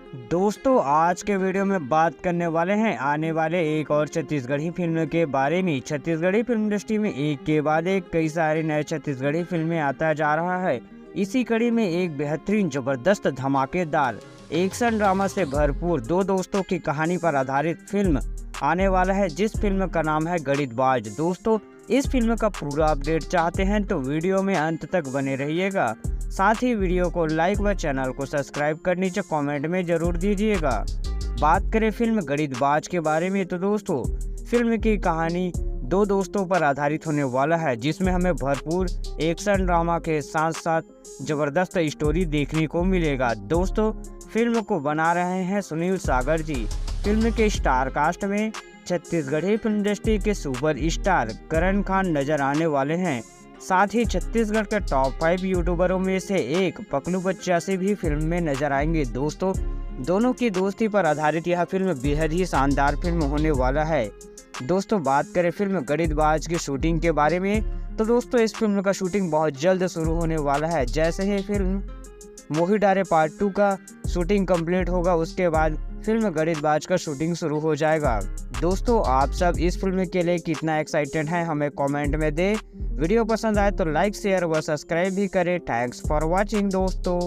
दोस्तों आज के वीडियो में बात करने वाले हैं आने वाले एक और छत्तीसगढ़ी फिल्म के बारे में। छत्तीसगढ़ी फिल्म इंडस्ट्री में एक के बाद एक कई सारे नए छत्तीसगढ़ी फिल्में आता जा रहा है। इसी कड़ी में एक बेहतरीन जबरदस्त धमाकेदार एक्शन ड्रामा से भरपूर दो दोस्तों की कहानी पर आधारित फिल्म आने वाला है, जिस फिल्म का नाम है गणितबाज। दोस्तों इस फिल्म का पूरा अपडेट चाहते हैं तो वीडियो में अंत तक बने रहिएगा। साथ ही वीडियो को लाइक व चैनल को सब्सक्राइब कर नीचे कमेंट में जरूर दीजिएगा। बात करें फिल्म गणितबाज के बारे में तो दोस्तों फिल्म की कहानी दो दोस्तों पर आधारित होने वाला है, जिसमें हमें भरपूर एक्शन ड्रामा के साथ साथ जबरदस्त स्टोरी देखने को मिलेगा। दोस्तों फिल्म को बना रहे हैं सुनील सागर जी। फिल्म के स्टार कास्ट में छत्तीसगढ़ी फिल्म इंडस्ट्री के सुपर स्टार करण खान नजर आने वाले हैं। साथ ही छत्तीसगढ़ के टॉप 5 यूट्यूबरों में से एक पकलू बच्चा से भी फिल्म में नजर आएंगे। दोस्तों दोनों की दोस्ती पर आधारित यह फिल्म बेहद ही शानदार फिल्म होने वाला है। दोस्तों बात करें फिल्म गणितबाज की शूटिंग के बारे में तो दोस्तों इस फिल्म का शूटिंग बहुत जल्द शुरू होने वाला है। जैसे ही फिल्म मोहिडारे पार्ट 2 का शूटिंग कंप्लीट होगा उसके बाद फिल्म गणितबाज का शूटिंग शुरू हो जाएगा। दोस्तों आप सब इस फिल्म के लिए कितना एक्साइटेड हैं हमें कमेंट में दें। वीडियो पसंद आए तो लाइक शेयर व सब्सक्राइब भी करें। थैंक्स फॉर वॉचिंग दोस्तों।